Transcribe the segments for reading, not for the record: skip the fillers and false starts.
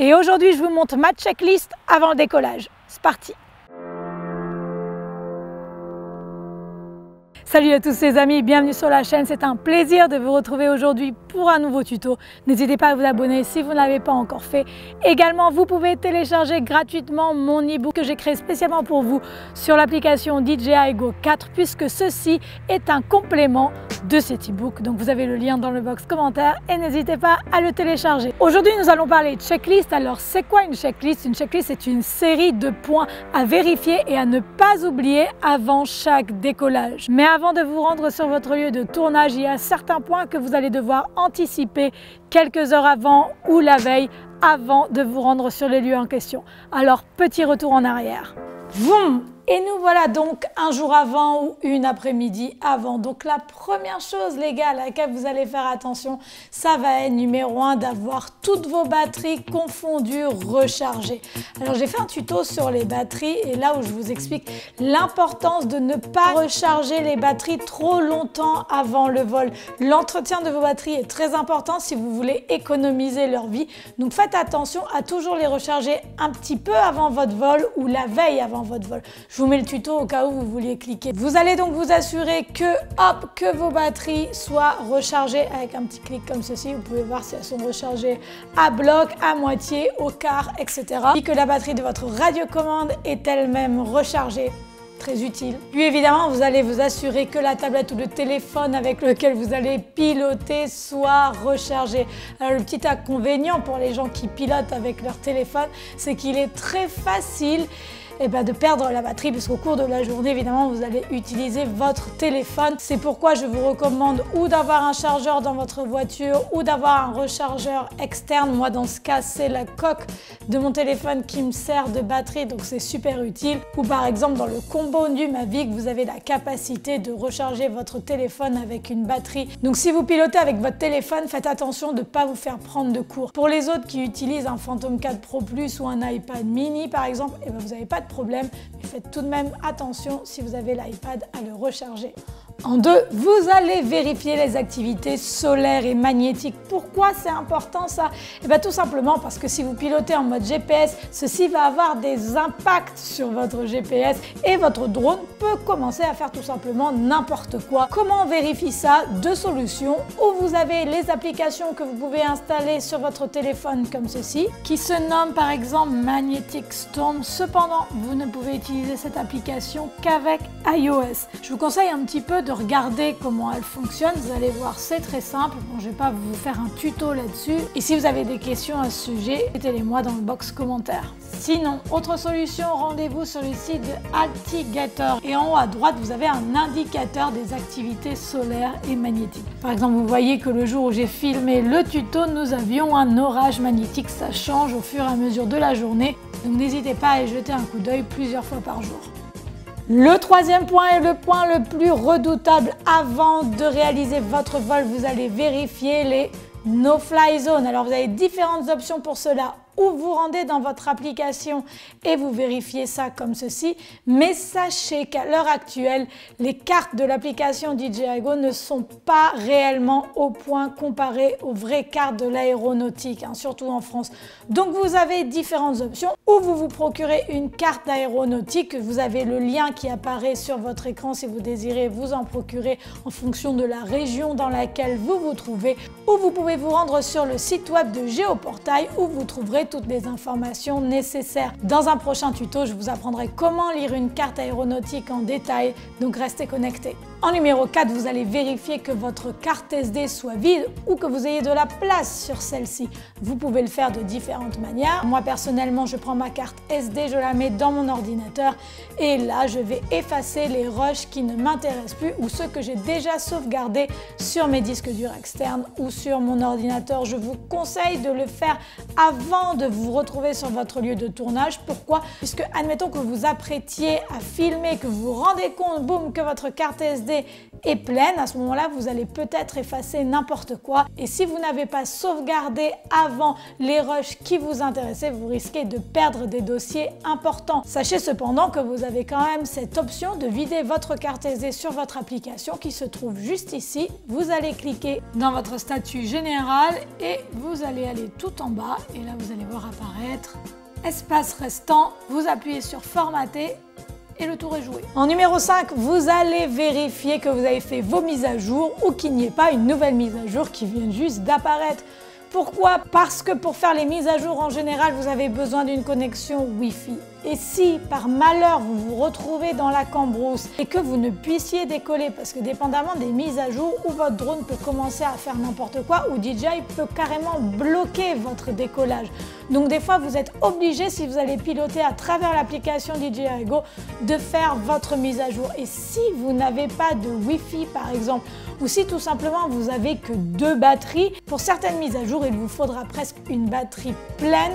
Et aujourd'hui, je vous montre ma checklist avant le décollage. C'est parti! Salut à tous les amis, bienvenue sur la chaîne, c'est un plaisir de vous retrouver aujourd'hui pour un nouveau tuto. N'hésitez pas à vous abonner si vous ne l'avez pas encore fait. Également, vous pouvez télécharger gratuitement mon e-book que j'ai créé spécialement pour vous sur l'application DJI Go 4 puisque ceci est un complément de cet e-book. Donc vous avez le lien dans le box commentaire et n'hésitez pas à le télécharger. Aujourd'hui, nous allons parler de checklist. Alors, c'est quoi une checklist? Une checklist, c'est une série de points à vérifier et à ne pas oublier avant chaque décollage. Mais avant de vous rendre sur votre lieu de tournage, il y a certains points que vous allez devoir anticiper quelques heures avant ou la veille avant de vous rendre sur les lieux en question. Alors, petit retour en arrière. Vroom! Et nous voilà donc un jour avant ou une après-midi avant. Donc la première chose les gars à laquelle vous allez faire attention, ça va être numéro 1 d'avoir toutes vos batteries confondues rechargées. Alors j'ai fait un tuto sur les batteries et là où je vous explique l'importance de ne pas recharger les batteries trop longtemps avant le vol. L'entretien de vos batteries est très important si vous voulez économiser leur vie. Donc faites attention à toujours les recharger un petit peu avant votre vol ou la veille avant votre vol. Je vous mets le tuto au cas où vous vouliez cliquer. Vous allez donc vous assurer que vos batteries soient rechargées avec un petit clic comme ceci. Vous pouvez voir si elles sont rechargées à bloc, à moitié, au quart, etc. Et que la batterie de votre radiocommande est elle-même rechargée. Très utile. Puis évidemment, vous allez vous assurer que la tablette ou le téléphone avec lequel vous allez piloter soit rechargé. Alors le petit inconvénient pour les gens qui pilotent avec leur téléphone, c'est qu'il est très facile de perdre la batterie puisqu'au cours de la journée, évidemment, vous allez utiliser votre téléphone. C'est pourquoi je vous recommande ou d'avoir un chargeur dans votre voiture ou d'avoir un rechargeur externe. Moi, dans ce cas, c'est la coque de mon téléphone qui me sert de batterie, donc c'est super utile. Ou par exemple, dans le combo du Mavic, vous avez la capacité de recharger votre téléphone avec une batterie. Donc si vous pilotez avec votre téléphone, faites attention de ne pas vous faire prendre de cours. Pour les autres qui utilisent un Phantom 4 Pro Plus ou un iPad mini, par exemple, vous n'avez pas de problème, mais faites tout de même attention si vous avez l'iPad à le recharger. En 2, vous allez vérifier les activités solaires et magnétiques. Pourquoi c'est important ça? Tout simplement parce que si vous pilotez en mode GPS, ceci va avoir des impacts sur votre GPS et votre drone peut commencer à faire tout simplement n'importe quoi. Comment on vérifie ça? Deux solutions. Ou vous avez les applications que vous pouvez installer sur votre téléphone comme ceci, qui se nomment par exemple Magnetic Storm. Cependant, vous ne pouvez utiliser cette application qu'avec iOS. Je vous conseille un petit peu de regarder comment elle fonctionne. Vous allez voir, c'est très simple. Bon, je ne vais pas vous faire un tuto là-dessus. Et si vous avez des questions à ce sujet, mettez-les-moi dans le box commentaire. Sinon, autre solution, rendez-vous sur le site de Altigator. Et en haut à droite, vous avez un indicateur des activités solaires et magnétiques. Par exemple, vous voyez que le jour où j'ai filmé le tuto, nous avions un orage magnétique. Ça change au fur et à mesure de la journée. Donc n'hésitez pas à y jeter un coup d'œil plusieurs fois par jour. Le troisième point est le point le plus redoutable. Avant de réaliser votre vol, vous allez vérifier les no-fly zones. Alors vous avez différentes options pour cela. Ou vous rendez dans votre application et vous vérifiez ça comme ceci. Mais sachez qu'à l'heure actuelle, les cartes de l'application DJI Go ne sont pas réellement au point comparées aux vraies cartes de l'aéronautique, surtout en France. Donc vous avez différentes options. Ou vous vous procurez une carte aéronautique. Vous avez le lien qui apparaît sur votre écran si vous désirez vous en procurer en fonction de la région dans laquelle vous vous trouvez. Ou vous pouvez vous rendre sur le site web de Géoportail où vous trouverez toutes les informations nécessaires. Dans un prochain tuto, je vous apprendrai comment lire une carte aéronautique en détail, donc restez connectés. En numéro 4, vous allez vérifier que votre carte SD soit vide ou que vous ayez de la place sur celle-ci. Vous pouvez le faire de différentes manières. Moi personnellement, je prends ma carte SD, je la mets dans mon ordinateur et là, je vais effacer les rushs qui ne m'intéressent plus ou ceux que j'ai déjà sauvegardés sur mes disques durs externes ou sur mon ordinateur. Je vous conseille de le faire avant de vous retrouver sur votre lieu de tournage. Pourquoi? Puisque admettons que vous apprêtiez à filmer, que vous vous rendez compte, boum, que votre carte SD caractérisée est pleine, à ce moment-là, vous allez peut-être effacer n'importe quoi. Et si vous n'avez pas sauvegardé avant les rushs qui vous intéressaient, vous risquez de perdre des dossiers importants. Sachez cependant que vous avez quand même cette option de vider votre carte SD sur votre application qui se trouve juste ici. Vous allez cliquer dans votre statut général et vous allez aller tout en bas. Et là, vous allez voir apparaître espace restant. Vous appuyez sur formater. Et le tour est joué. En numéro 5, vous allez vérifier que vous avez fait vos mises à jour ou qu'il n'y ait pas une nouvelle mise à jour qui vient juste d'apparaître. Pourquoi? Parce que pour faire les mises à jour en général, vous avez besoin d'une connexion Wi-Fi. Et si par malheur vous vous retrouvez dans la cambrousse et que vous ne puissiez décoller, parce que dépendamment des mises à jour, ou votre drone peut commencer à faire n'importe quoi, ou DJI peut carrément bloquer votre décollage. Donc des fois vous êtes obligé, si vous allez piloter à travers l'application DJI Go, de faire votre mise à jour. Et si vous n'avez pas de Wi-Fi par exemple, ou si tout simplement vous n'avez que 2 batteries, pour certaines mises à jour il vous faudra presque une batterie pleine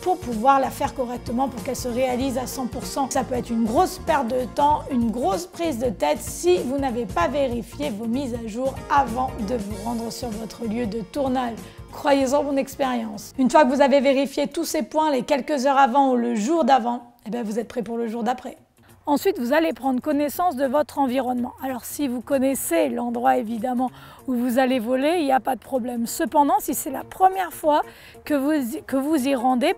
pour pouvoir la faire correctement, pour qu'elle se réalise à 100%. Ça peut être une grosse perte de temps, une grosse prise de tête si vous n'avez pas vérifié vos mises à jour avant de vous rendre sur votre lieu de tournage. Croyez-en mon expérience. Une fois que vous avez vérifié tous ces points les quelques heures avant ou le jour d'avant, eh bien vous êtes prêt pour le jour d'après. Ensuite, vous allez prendre connaissance de votre environnement. Alors, si vous connaissez l'endroit évidemment où vous allez voler, il n'y a pas de problème. Cependant, si c'est la première fois que vous y rendez,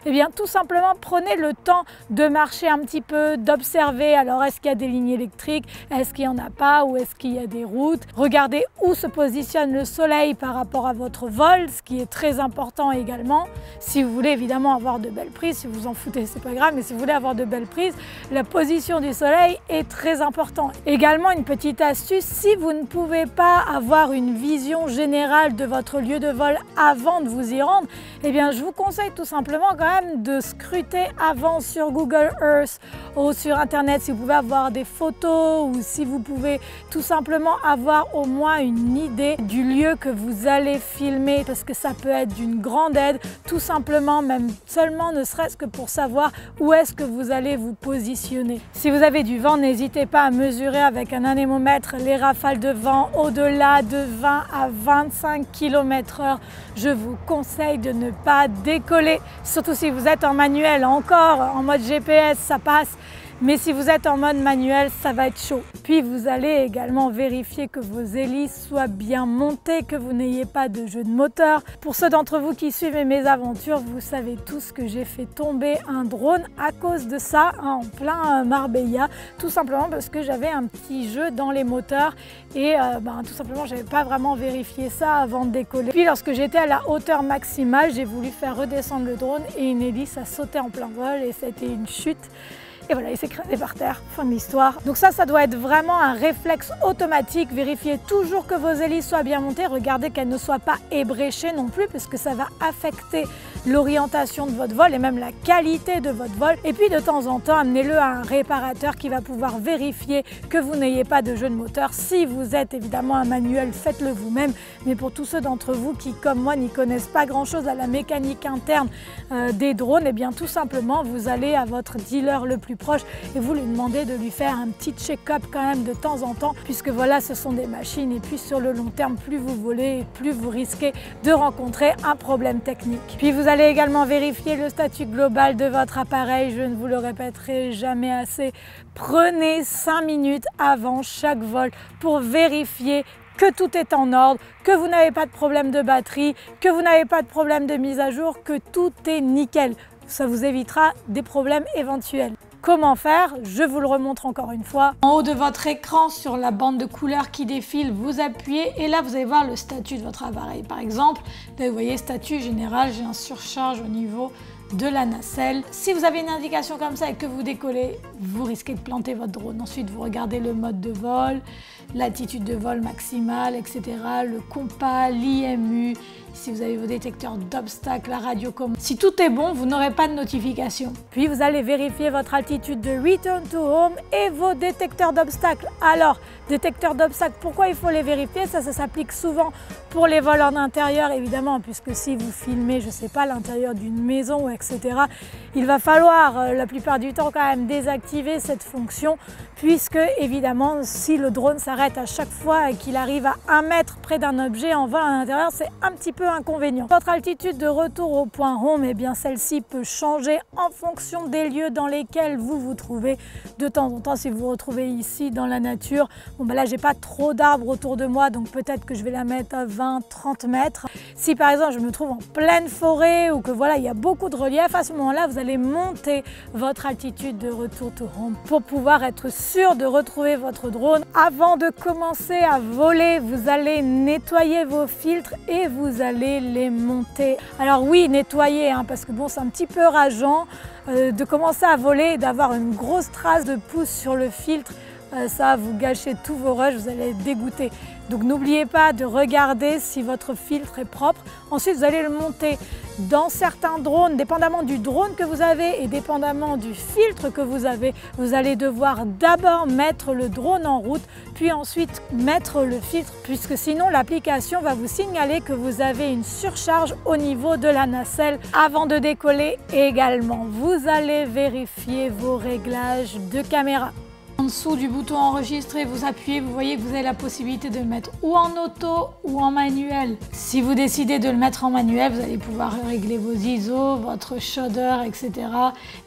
eh bien tout simplement prenez le temps de marcher un petit peu, d'observer. Alors, est-ce qu'il y a des lignes électriques? Est-ce qu'il n'y en a pas? Ou est-ce qu'il y a des routes? Regardez où se positionne le soleil par rapport à votre vol, ce qui est très important également. Si vous voulez évidemment avoir de belles prises, si vous en foutez, c'est pas grave, mais si vous voulez avoir de belles prises, la position du soleil est très importante. Également, une petite astuce, si vous ne pouvez pas avoir une vision générale de votre lieu de vol avant de vous y rendre, eh bien je vous conseille tout simplement quand même de scruter avant sur Google Earth ou sur Internet si vous pouvez avoir des photos ou si vous pouvez tout simplement avoir au moins une idée du lieu que vous allez filmer, parce que ça peut être d'une grande aide, tout simplement, même seulement ne serait-ce que pour savoir où est-ce que vous allez vous positionner. Si vous avez du vent, n'hésitez pas à mesurer avec un anémomètre les rafales de vent au-delà de 20 à 25 km/h. Je vous conseille de ne pas décoller, surtout si vous êtes en manuel. Encore en mode GPS, ça passe. Mais si vous êtes en mode manuel, ça va être chaud. Puis vous allez également vérifier que vos hélices soient bien montées, que vous n'ayez pas de jeu de moteur. Pour ceux d'entre vous qui suivent mes aventures, vous savez tous que j'ai fait tomber un drone à cause de ça, en plein Marbella, tout simplement parce que j'avais un petit jeu dans les moteurs et tout simplement j'avais pas vraiment vérifié ça avant de décoller. Puis lorsque j'étais à la hauteur maximale, j'ai voulu faire redescendre le drone et une hélice a sauté en plein vol et c'était une chute. Et voilà, il s'est écrasé par terre, fin de l'histoire. Donc ça doit être vraiment un réflexe automatique. Vérifiez toujours que vos hélices soient bien montées. Regardez qu'elles ne soient pas ébréchées non plus, parce que ça va affecter l'orientation de votre vol et même la qualité de votre vol. Et puis de temps en temps, amenez-le à un réparateur qui va pouvoir vérifier que vous n'ayez pas de jeu de moteur. Si vous êtes évidemment un manuel, faites-le vous-même. Mais pour tous ceux d'entre vous qui, comme moi, n'y connaissent pas grand-chose à la mécanique interne des drones, eh bien tout simplement, vous allez à votre dealer le plus proche et vous lui demandez de lui faire un petit check-up quand même de temps en temps, puisque voilà, ce sont des machines et puis sur le long terme, plus vous volez, plus vous risquez de rencontrer un problème technique. Puis vous allez également vérifier le statut global de votre appareil. Je ne vous le répéterai jamais assez. Prenez 5 minutes avant chaque vol pour vérifier que tout est en ordre, que vous n'avez pas de problème de batterie, que vous n'avez pas de problème de mise à jour, que tout est nickel. Ça vous évitera des problèmes éventuels. Comment faire? Je vous le remontre encore une fois. En haut de votre écran, sur la bande de couleurs qui défile, vous appuyez et là vous allez voir le statut de votre appareil. Par exemple, vous voyez statut général, j'ai un surcharge au niveau de la nacelle. Si vous avez une indication comme ça et que vous décollez, vous risquez de planter votre drone. Ensuite, vous regardez le mode de vol, l'attitude de vol maximale, etc. Le compas, l'IMU, si vous avez vos détecteurs d'obstacles, la radiocommande. Si tout est bon, vous n'aurez pas de notification. Puis vous allez vérifier votre altitude de return to home et vos détecteurs d'obstacles. Alors, détecteurs d'obstacles, pourquoi il faut les vérifier? Ça s'applique souvent pour les vols en intérieur, évidemment, puisque si vous filmez, je ne sais pas, l'intérieur d'une maison, etc., il va falloir la plupart du temps quand même désactiver cette fonction, puisque évidemment si le drone s'arrête à chaque fois et qu'il arrive à 1 mètre près d'un objet en vol à l'intérieur, c'est un petit peu inconvénient. Votre altitude de retour au point home, eh bien celle-ci peut changer en fonction des lieux dans lesquels vous vous trouvez. De temps en temps, si vous vous retrouvez ici dans la nature, bon ben là j'ai pas trop d'arbres autour de moi, donc peut-être que je vais la mettre à 20-30 mètres. Si par exemple je me trouve en pleine forêt ou que voilà il y a beaucoup de relief, à ce moment-là vous allez monter votre altitude de retour to home pour pouvoir être sûr de retrouver votre drone. Avant de commencer à voler, vous allez nettoyer vos filtres et vous allez les monter. Alors oui, nettoyer, parce que bon, c'est un petit peu rageant de commencer à voler et d'avoir une grosse trace de pouce sur le filtre. Ça va vous gâcher tous vos rushs, vous allez être dégoûté. Donc n'oubliez pas de regarder si votre filtre est propre. Ensuite, vous allez le monter. Dans certains drones, dépendamment du drone que vous avez et dépendamment du filtre que vous avez, vous allez devoir d'abord mettre le drone en route, puis ensuite mettre le filtre, puisque sinon l'application va vous signaler que vous avez une surcharge au niveau de la nacelle. Avant de décoller également, vous allez vérifier vos réglages de caméra. En dessous du bouton enregistrer, vous appuyez, vous voyez que vous avez la possibilité de le mettre ou en auto ou en manuel. Si vous décidez de le mettre en manuel, vous allez pouvoir régler vos ISO, votre shutter, etc.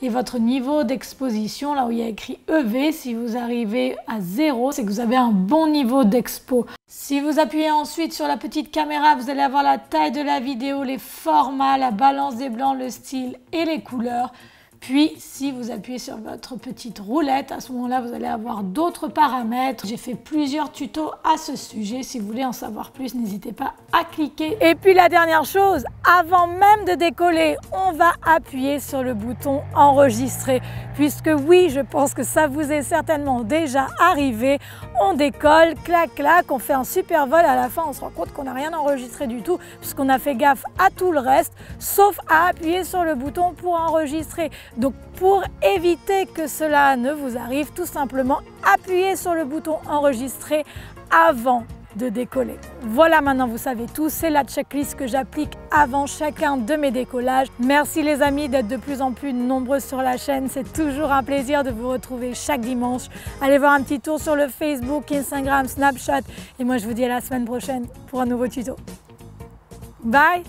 et votre niveau d'exposition, là où il y a écrit EV. Si vous arrivez à 0, c'est que vous avez un bon niveau d'expo. Si vous appuyez ensuite sur la petite caméra, vous allez avoir la taille de la vidéo, les formats, la balance des blancs, le style et les couleurs. Puis, si vous appuyez sur votre petite roulette, à ce moment-là, vous allez avoir d'autres paramètres. J'ai fait plusieurs tutos à ce sujet. Si vous voulez en savoir plus, n'hésitez pas à cliquer. Et puis, la dernière chose, avant même de décoller, on va appuyer sur le bouton enregistrer. Puisque oui, je pense que ça vous est certainement déjà arrivé. On décolle, clac, clac, on fait un super vol. À la fin, on se rend compte qu'on n'a rien enregistré du tout, puisqu'on a fait gaffe à tout le reste, sauf à appuyer sur le bouton pour enregistrer. Donc pour éviter que cela ne vous arrive, tout simplement appuyez sur le bouton enregistrer avant de décoller. Voilà, maintenant vous savez tout, c'est la checklist que j'applique avant chacun de mes décollages. Merci les amis d'être de plus en plus nombreux sur la chaîne, c'est toujours un plaisir de vous retrouver chaque dimanche. Allez voir un petit tour sur le Facebook, Instagram, Snapchat et moi je vous dis à la semaine prochaine pour un nouveau tuto. Bye!